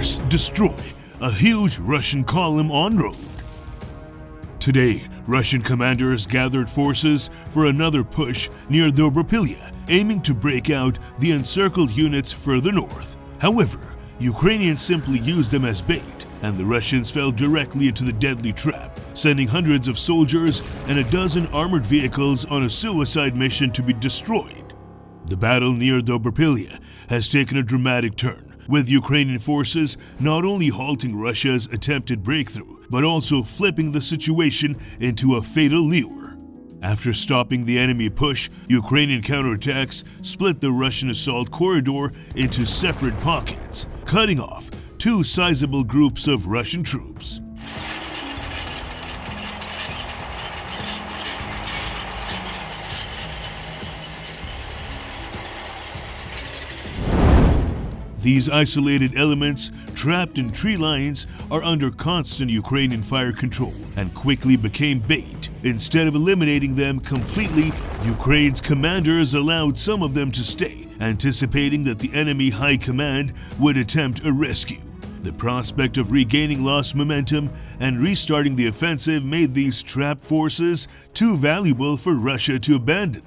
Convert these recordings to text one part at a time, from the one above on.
force destroy a huge Russian column en route. Today, Russian commanders gathered forces for another push near Dobropillia, aiming to break out the encircled units further north. However, Ukrainians simply used them as bait, and the Russians fell directly into the deadly trap, sending hundreds of soldiers and a dozen armored vehicles on a suicide mission to be destroyed. The battle near Dobropillia has taken a dramatic turn, with Ukrainian forces not only halting Russia's attempted breakthrough, but also flipping the situation into a fatal lure. After stopping the enemy push, Ukrainian counterattacks split the Russian assault corridor into separate pockets, cutting off two sizable groups of Russian troops. These isolated elements, trapped in tree lines, are under constant Ukrainian fire control and quickly became bait. Instead of eliminating them completely, Ukraine's commanders allowed some of them to stay, anticipating that the enemy high command would attempt a rescue. The prospect of regaining lost momentum and restarting the offensive made these trapped forces too valuable for Russia to abandon.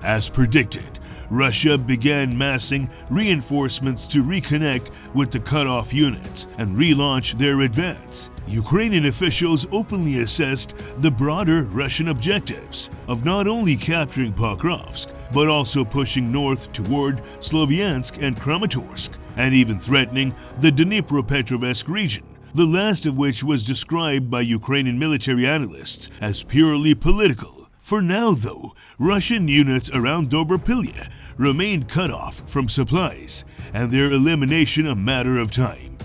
As predicted, Russia began massing reinforcements to reconnect with the cut-off units and relaunch their advance. Ukrainian officials openly assessed the broader Russian objectives of not only capturing Pokrovsk, but also pushing north toward Sloviansk and Kramatorsk, and even threatening the Dnipropetrovsk region, the last of which was described by Ukrainian military analysts as purely political. For now, though, Russian units around Dobropillia remained cut off from supplies, and their elimination a matter of time.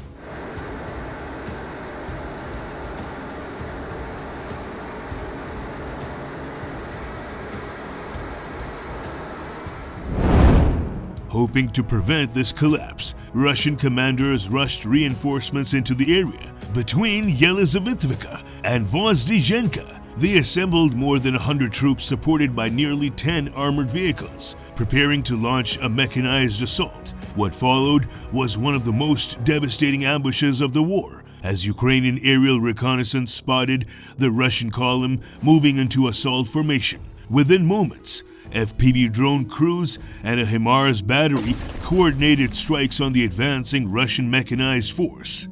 Hoping to prevent this collapse, Russian commanders rushed reinforcements into the area. Between Yelizaveta and Vozdizhenka, they assembled more than 100 troops supported by nearly 10 armored vehicles, preparing to launch a mechanized assault. What followed was one of the most devastating ambushes of the war, as Ukrainian aerial reconnaissance spotted the Russian column moving into assault formation. Within moments, FPV drone crews and a HIMARS battery coordinated strikes on the advancing Russian mechanized force.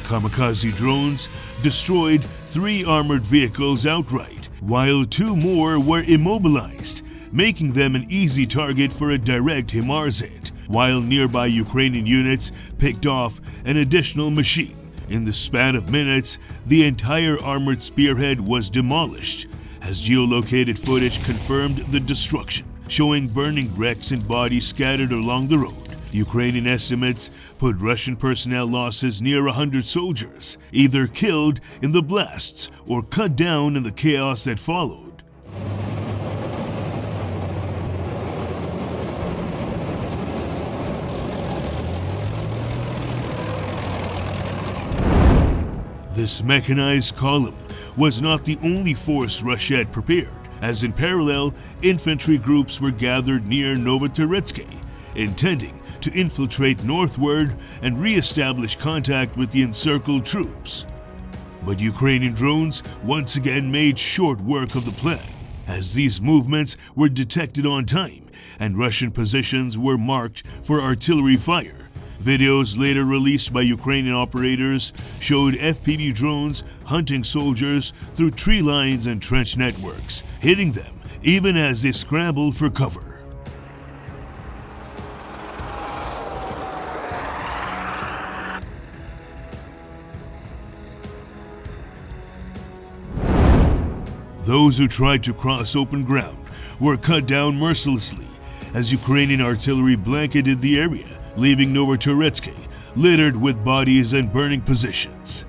Kamikaze drones destroyed 3 armored vehicles outright, while 2 more were immobilized, making them an easy target for a direct HIMARS hit, while nearby Ukrainian units picked off an additional machine. In the span of minutes, the entire armored spearhead was demolished, as geolocated footage confirmed the destruction, showing burning wrecks and bodies scattered along the road. Ukrainian estimates put Russian personnel losses near 100 soldiers, either killed in the blasts or cut down in the chaos that followed. This mechanized column was not the only force Russia had prepared, as in parallel, infantry groups were gathered near Novotoretsky, intending to infiltrate northward and re-establish contact with the encircled troops. But Ukrainian drones once again made short work of the plan, as these movements were detected on time and Russian positions were marked for artillery fire. Videos later released by Ukrainian operators showed FPV drones hunting soldiers through tree lines and trench networks, hitting them even as they scrambled for cover. Those who tried to cross open ground were cut down mercilessly as Ukrainian artillery blanketed the area, leaving Novotoretsky littered with bodies and burning positions.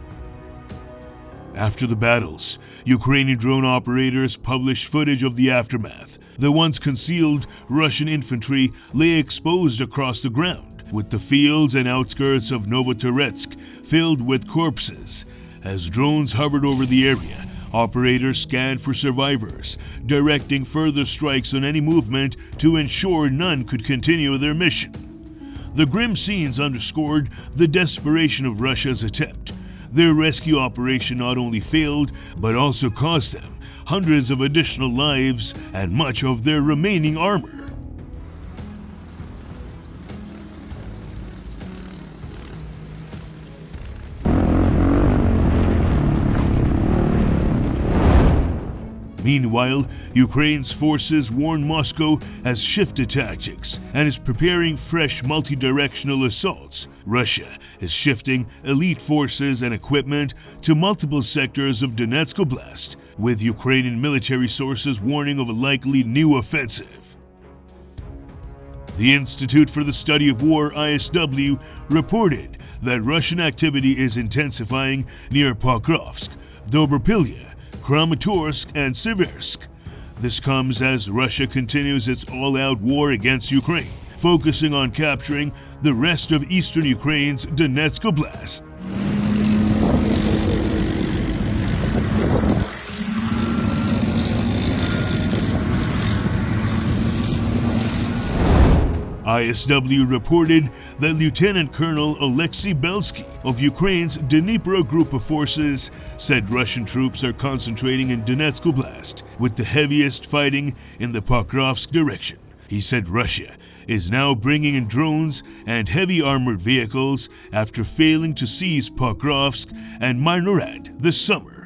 After the battles, Ukrainian drone operators published footage of the aftermath, The once concealed Russian infantry lay exposed across the ground, with the fields and outskirts of Novotoretsk filled with corpses. As drones hovered over the area, operators scanned for survivors, directing further strikes on any movement to ensure none could continue their mission. The grim scenes underscored the desperation of Russia's attempt. Their rescue operation not only failed, but also cost them hundreds of additional lives and much of their remaining armor. Meanwhile, Ukraine's forces warn Moscow has shifted tactics and is preparing fresh multi-directional assaults. Russia is shifting elite forces and equipment to multiple sectors of Donetsk Oblast, with Ukrainian military sources warning of a likely new offensive. The Institute for the Study of War, ISW, reported that Russian activity is intensifying near Pokrovsk, Dobropillia, Kramatorsk, and Siversk. This comes as Russia continues its all-out war against Ukraine, focusing on capturing the rest of eastern Ukraine's Donetsk Oblast. ISW reported that Lieutenant Colonel Alexei Belsky of Ukraine's Dnipro Group of Forces said Russian troops are concentrating in Donetsk Oblast, with the heaviest fighting in the Pokrovsk direction. He said Russia is now bringing in drones and heavy armored vehicles after failing to seize Pokrovsk and Marnorat this summer.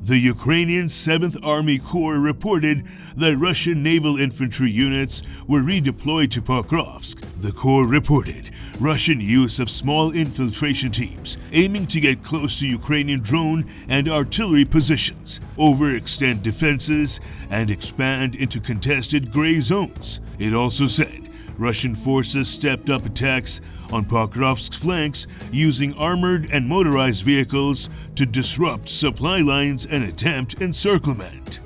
The Ukrainian 7th Army Corps reported that Russian naval infantry units were redeployed to Pokrovsk. The Corps reported Russian use of small infiltration teams aiming to get close to Ukrainian drone and artillery positions, overextend defenses, and expand into contested gray zones. It also said Russian forces stepped up attacks on Pokrovsk's flanks using armored and motorized vehicles to disrupt supply lines and attempt encirclement.